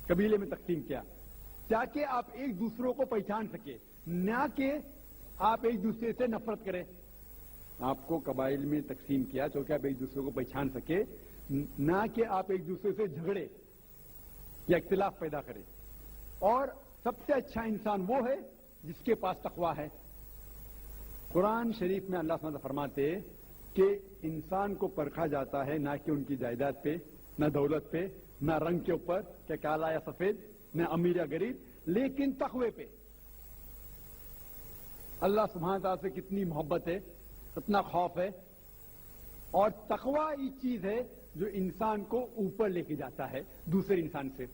قبیلے میں تقسیم کیا تاکہ آپ ایک دوسروں کو پہچان سکے، نہ کہ آپ ایک دوسرے سے نفرت کریں. آپ کو قبائل میں تقسیم کیا تاکہ آپ ایک دوسرے کو پہچان سکے، نہ کہ آپ ایک دوسرے سے جھگڑے یا اختلاف پیدا کریں. اور سب سے اچھا انسان وہ ہے جس کے پاس تقویٰ ہے. قرآن شریف میں اللہ سبحانہ فرماتے کہ انسان کو پرکھا جاتا ہے نہ کہ ان کی جائیداد پہ، نہ دولت پہ، نہ رنگ کے اوپر کہ کالا یا سفید، نہ امیر یا غریب، لیکن تقوی پہ. اللہ سبحانہ تعالیٰ سے کتنی محبت ہے، کتنا خوف ہے. اور تقوی یہ چیز ہے جو انسان کو اوپر لے کے جاتا ہے دوسرے انسان سے.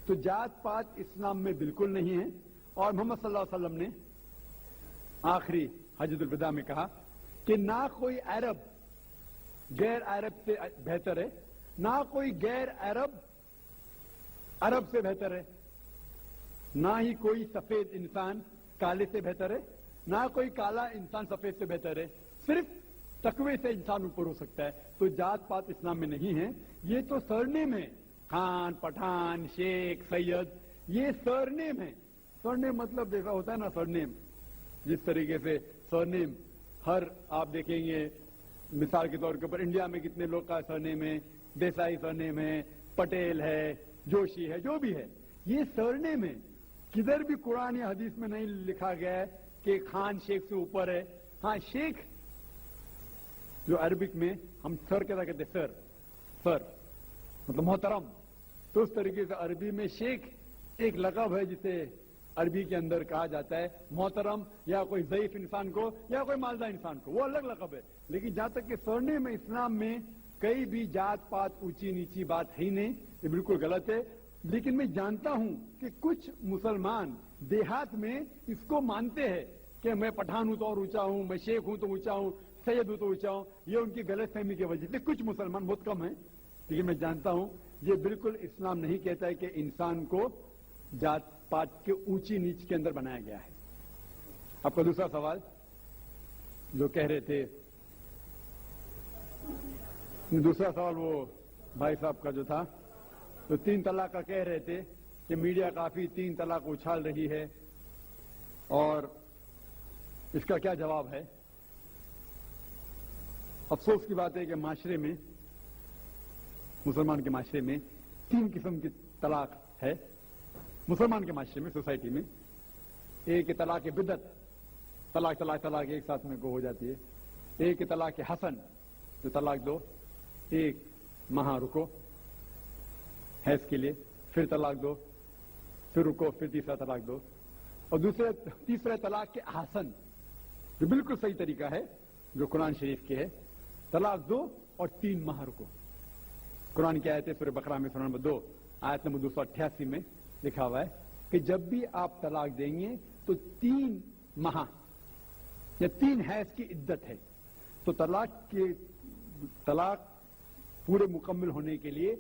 تو جات پات اسلام میں بالکل نہیں ہے. اور محمد صلی اللہ علیہ وسلم نے آخری حجۃ الوداع میں کہا کہ نہ کوئی عرب غیر عرب سے بہتر ہے، نہ کوئی غیر عرب عرب سے بہتر ہے، نہ ہی کوئی سفید انسان کالے سے بہتر ہے، نہ کوئی کالا انسان سفید سے بہتر ہے. صرف تقوی سے انسان اوپر ہو سکتا ہے. تو جات پات اسلام میں نہیں ہے. یہ تو سرنیم ہے، خان، پٹھان، شیخ، سید، یہ سرنیم ہے. سرنیم مطلب جیسا ہوتا ہے نا سرنیم، جس طریقے سے سرنیم ہر آپ دیکھیں گے مثال کے طور کے اوپر انڈیا میں کتنے لوگ کا سرنیم ہے، دیسائی سرنیم ہے، پٹیل ہے، جوشی ہے، جو بھی ہے، یہ سرنیم ہے. کدھر بھی قرآن یا حدیث میں نہیں لکھا گیا ہے کہ خان شیخ سے اوپر ہے. ہاں شیخ جو عربک میں ہم سر کہتا کہتے سر، سر مطلب محترم، تو اس طریقے سے عربی میں شیخ ایک لقب ہے جسے عربی کے اندر کہا جاتا ہے محترم، یا کوئی ضعیف انسان کو یا کوئی مالدار انسان کو، وہ الگ لقب ہے. لیکن جہاں تک کہ سرنے میں اسلام میں کئی بھی جات پات اونچی نیچی بات ہے ہی نہیں، یہ بالکل غلط ہے. لیکن میں جانتا ہوں کہ کچھ مسلمان دیہات میں اس کو مانتے ہیں کہ میں پٹھان ہوں تو اور اونچا ہوں، میں شیخ ہوں تو اونچا ہوں، سید ہوں تو اونچا ہوں. یہ ان کی غلط فہمی کی وجہ سے کچھ مسلمان بہت کم ہیں، لیکن میں جانتا ہوں یہ بالکل اسلام نہیں کہتا ہے کہ انسان کو جات پات کے اونچی نیچ کے اندر بنایا گیا ہے. آپ کا دوسرا سوال جو کہہ رہے تھے، دوسرا سوال وہ بھائی صاحب کا جو تھا، تو 3 طلاق کا کہہ رہے تھے کہ میڈیا کافی 3 طلاق اچھال رہی ہے اور اس کا کیا جواب ہے. افسوس کی بات ہے کہ معاشرے میں، مسلمان کے معاشرے میں 3 قسم کی طلاق ہے. مسلمان کے معاشرے میں، سوسائٹی میں ایک طلاق بدعت، طلاق طلاق طلاق ایک ساتھ میں کو ہو جاتی ہے. ایک طلاق حسن جو طلاق دو، 1 ماہ رکو حیض کے لیے، پھر طلاق دو، پھر رکو، پھر تیسرا طلاق دو. اور تیسرا طلاق کے حسن جو بالکل صحیح طریقہ ہے جو قرآن شریف کے ہے، طلاق دو اور 3 ماہ رکو. قرآن کی آیت ہے سورہ بقرہ میں سورہ نمبر 2 آیت نمبر 288 میں لکھا ہوا ہے کہ جب بھی آپ طلاق دیں گے تو 3 ماہ یا 3 حیض کی عدت ہے. تو طلاق پورے مکمل ہونے کے لیے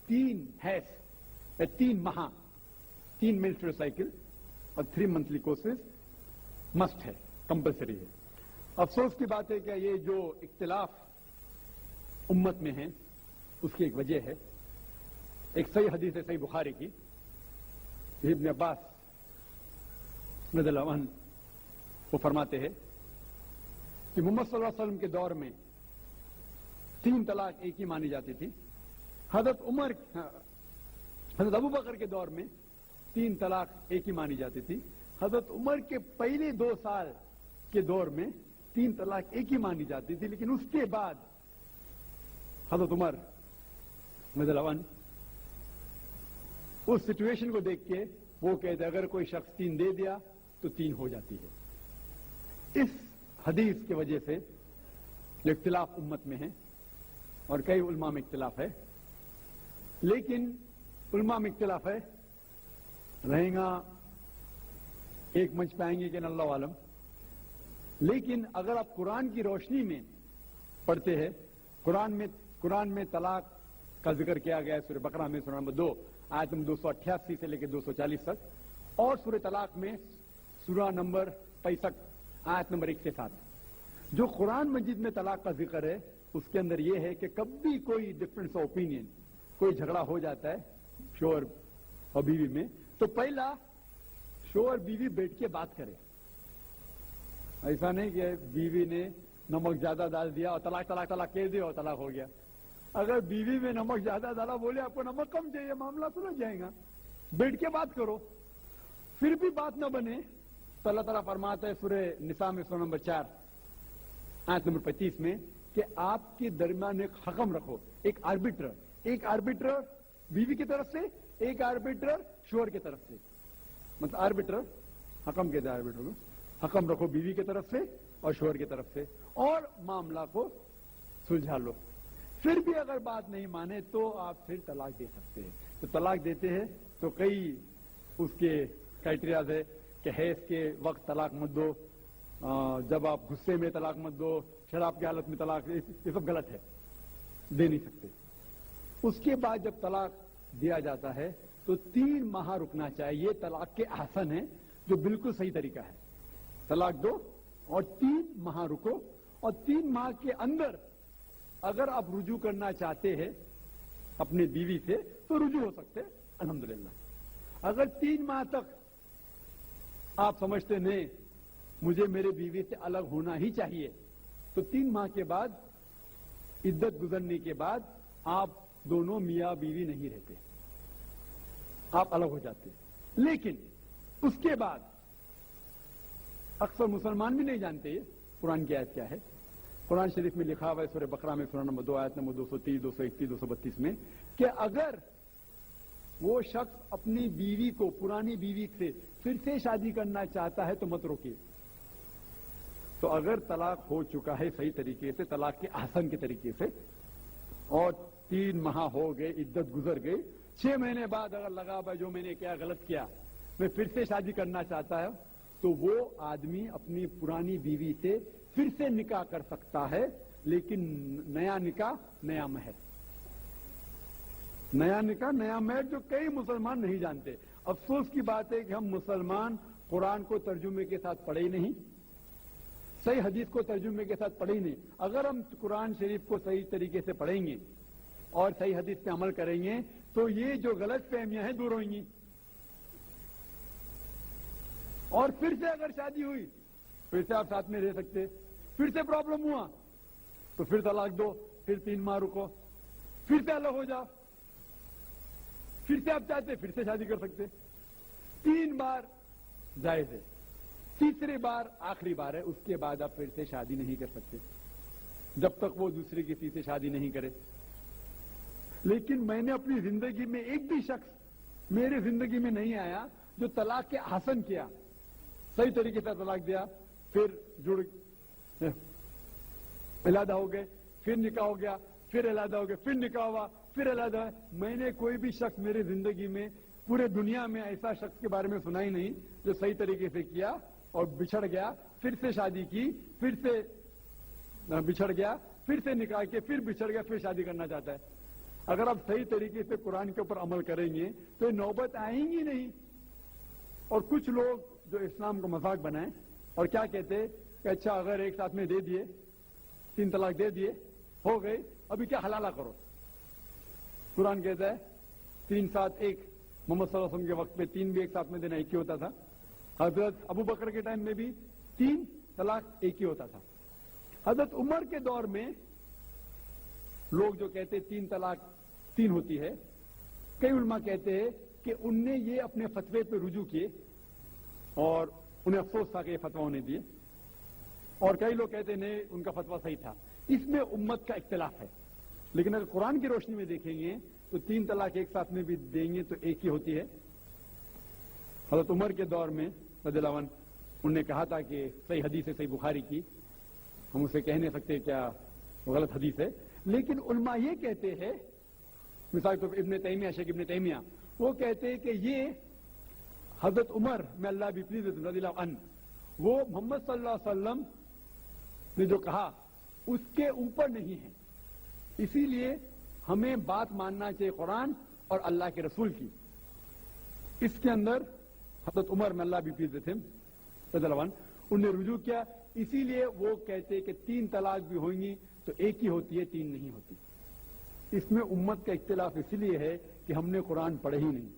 3 حیض یا 3 ماہ، 3 منسٹرل سائیکل اور 3 منتھلی کورسز مسٹ ہے، کمپلسری ہے. افسوس کی بات ہے کہ یہ جو اختلاف امت میں ہے اس کی ایک وجہ ہے. ایک صحیح حدیث ہے صحیح بخاری کی، ابن عباس رضی اللہ عنہ وہ فرماتے ہیں کہ محمد صلی اللہ علیہ وسلم کے دور میں 3 طلاق ایک ہی مانی جاتی تھی. حضرت ابو بکر کے دور میں 3 طلاق ایک ہی مانی جاتی تھی. حضرت عمر کے پہلے 2 سال کے دور میں 3 طلاق ایک ہی مانی جاتی تھی. لیکن اس کے بعد حضرت عمر رضی اللہ عنہ اس سچویشن کو دیکھ کے وہ کہتے اگر کوئی شخص 3 دے دیا تو 3 ہو جاتی ہے. اس حدیث کی وجہ سے جو اختلاف امت میں ہے اور کئی علماء میں اختلاف ہے، لیکن علماء میں اختلاف ہے رہیں گا ایک منچ پہ آئیں گے کہ اللہ عالم. لیکن اگر آپ قرآن کی روشنی میں پڑھتے ہیں، قرآن میں طلاق کا ذکر کیا گیا ہے سورہ بقرہ میں سورہ نمبر 2 آیت نمبر 288 سے لے کے 240 تک، اور سورہ طلاق میں سورہ نمبر 65 آیت نمبر 1 سے 7. جو قرآن مجید میں طلاق کا ذکر ہے اس کے اندر یہ ہے کہ کبھی کوئی ڈفرنس آف اوپینین، کوئی جھگڑا ہو جاتا ہے، شوہر اور بیوی میں، تو پہلا شوہر بیوی بیٹھ کے بات کرے. ایسا نہیں کہ بیوی نے نمک زیادہ ڈال دیا اور طلاق طلاق طلاق کہہ دیا اور طلاق ہو گیا. اگر بیوی میں نمک زیادہ ڈالا، بولے آپ کو نمک کم چاہیے، معاملہ سلجھ جائے گا. بیٹھ کے بات کرو. پھر بھی بات نہ بنے تو اللہ تعالیٰ فرماتا ہے سورہ نساء میں سورہ نمبر 4 آیت نمبر 35 میں کہ آپ کے درمیان ایک حکم رکھو، ایک آربیٹر بیوی کی طرف سے، ایک آربیٹر شوہر کی طرف سے. مطلب آربیٹر حکم کہتے ہیں، آربیٹر کو حکم رکھو بیوی کی طرف سے اور شوہر کی طرف سے، اور معاملہ کو سلجھا لو. پھر بھی اگر بات نہیں مانے تو آپ پھر طلاق دے سکتے ہیں. تو طلاق دیتے ہیں تو کئی اس کے کرائٹیریاز ہے کہ حیض کے وقت طلاق مت دو، جب آپ غصے میں طلاق مت دو، شراب کی حالت میں طلاق، یہ سب غلط ہے، دے نہیں سکتے. اس کے بعد جب طلاق دیا جاتا ہے تو 3 ماہ رکنا چاہیے. طلاق کے احسن ہے جو بالکل صحیح طریقہ ہے. طلاق دو اور 3 ماہ رکو، اور 3 ماہ کے اندر اگر آپ رجوع کرنا چاہتے ہیں اپنی بیوی سے تو رجوع ہو سکتے ہیں الحمدللہ. اگر 3 ماہ تک آپ سمجھتے نہیں مجھے میرے بیوی سے الگ ہونا ہی چاہیے، تو 3 ماہ کے بعد عدت گزرنے کے بعد آپ دونوں میاں بیوی نہیں رہتے، آپ الگ ہو جاتے. لیکن اس کے بعد اکثر مسلمان بھی نہیں جانتے قرآن کی آیت کیا ہے. قرآن شریف میں لکھا ہوا ہے سورہ بقرہ میں سورہ نمبر 2 آیت نمبر 230 231 232 میں کہ اگر وہ شخص اپنی بیوی کو پرانی بیوی سے پھر سے شادی کرنا چاہتا ہے تو مت روکیے. تو اگر طلاق ہو چکا ہے صحیح طریقے سے، طلاق کے احسن کے طریقے سے، اور 3 ماہ ہو گئے، عدت گزر گئی، 6 مہینے بعد اگر لگا بھائی جو میں نے کیا غلط کیا، میں پھر سے شادی کرنا چاہتا ہوں، تو وہ آدمی اپنی پرانی بیوی سے پھر سے نکاح کر سکتا ہے. لیکن نیا نکاح نیا مہر، نیا نکاح نیا مہر، جو کئی مسلمان نہیں جانتے. افسوس کی بات ہے کہ ہم مسلمان قرآن کو ترجمے کے ساتھ پڑھے ہی نہیں، صحیح حدیث کو ترجمے کے ساتھ پڑھے ہی نہیں. اگر ہم قرآن شریف کو صحیح طریقے سے پڑھیں گے اور صحیح حدیث پہ عمل کریں گے تو یہ جو غلط فہمیاں ہیں دور ہوئیں گی. اور پھر سے اگر شادی ہوئی پھر سے آپ ساتھ میں رہ سکتے، پھر سے پرابلم ہوا تو پھر طلاق دو، پھر 3 ماہ رکو، پھر سے الگ ہو جاؤ، پھر سے آپ چاہتے پھر سے شادی کر سکتے. 3 بار جائز ہے، تیسری بار آخری بار ہے. اس کے بعد آپ پھر سے شادی نہیں کر سکتے جب تک وہ دوسری کسی سے شادی نہیں کرے. لیکن میں نے اپنی زندگی میں ایک بھی شخص میرے زندگی میں نہیں آیا جو طلاق کے حسن کیا، صحیح طریقے سے طلاق دیا، پھر جڑ علیحدہ ہو گئے، پھر نکاح ہو گیا، پھر علیحدہ ہو گئے، پھر نکاح ہوا، پھر علیحدہ. میں نے کوئی بھی شخص میرے زندگی میں پورے دنیا میں ایسا شخص کے بارے میں سنا ہی نہیں جو صحیح طریقے سے کیا اور بچھڑ گیا، پھر سے شادی کی، پھر سے بچھڑ گیا، پھر سے نکاح کے، پھر بچھڑ گیا، پھر شادی کرنا چاہتا ہے. اگر آپ صحیح طریقے سے قرآن کے اوپر عمل کریں گے تو یہ نوبت آئیں گی نہیں. اور کچھ لوگ جو اسلام کو مذاق بنائیں اور کیا کہتے ہیں کہ اچھا اگر ایک ساتھ میں دے دیے، 3 طلاق دے دیے، ہو گئی، ابھی کیا حلالہ کرو. قرآن کہتا ہے 3 7 1. محمد صلی اللہ علیہ وسلم کے وقت میں 3 بھی ایک ساتھ میں دینا ایک ہی ہوتا تھا. حضرت ابو بکر کے ٹائم میں بھی 3 طلاق ایک ہی ہوتا تھا. حضرت عمر کے دور میں لوگ جو کہتے 3 طلاق 3 ہوتی ہے، کئی علماء کہتے ہیں کہ ان نے یہ اپنے فتوے پہ رجوع کیے اور انہیں افسوس تھا کہ یہ فتویٰ انہیں دیے، اور کئی لوگ کہتے نہیں ان کا فتویٰ صحیح تھا. اس میں امت کا اختلاف ہے. لیکن اگر قرآن کی روشنی میں دیکھیں گے تو 3 طلاق ایک ساتھ میں بھی دیں گے تو ایک ہی ہوتی ہے. حضرت عمر کے دور میں رضی اللہ عنہ انہوں نے کہا تھا کہ صحیح حدیث ہے، صحیح بخاری کی، ہم اسے کہہ نہیں سکتے کیا وہ غلط حدیث ہے. لیکن علماء یہ کہتے ہیں، مثال طور پر ابن تیمیہ، شیخ ابن تیمیہ، وہ کہتے ہیں کہ یہ حضرت عمر میں اللہ بھی پلیز رضی اللہ عنہ، وہ محمد صلی اللہ علیہ وسلم نے جو کہا اس کے اوپر نہیں ہے. اسی لیے ہمیں بات ماننا چاہیے قرآن اور اللہ کے رسول کی. اس کے اندر حضرت عمر میں اللہ بھی پلیز رضی اللہ عنہ انہوں نے رجوع کیا. اسی لیے وہ کہتے کہ 3 طلاق بھی ہوئیں گی تو ایک ہی ہوتی ہے، 3 نہیں ہوتی. اس میں امت کا اختلاف اس لیے ہے کہ ہم نے قرآن پڑھے ہی نہیں.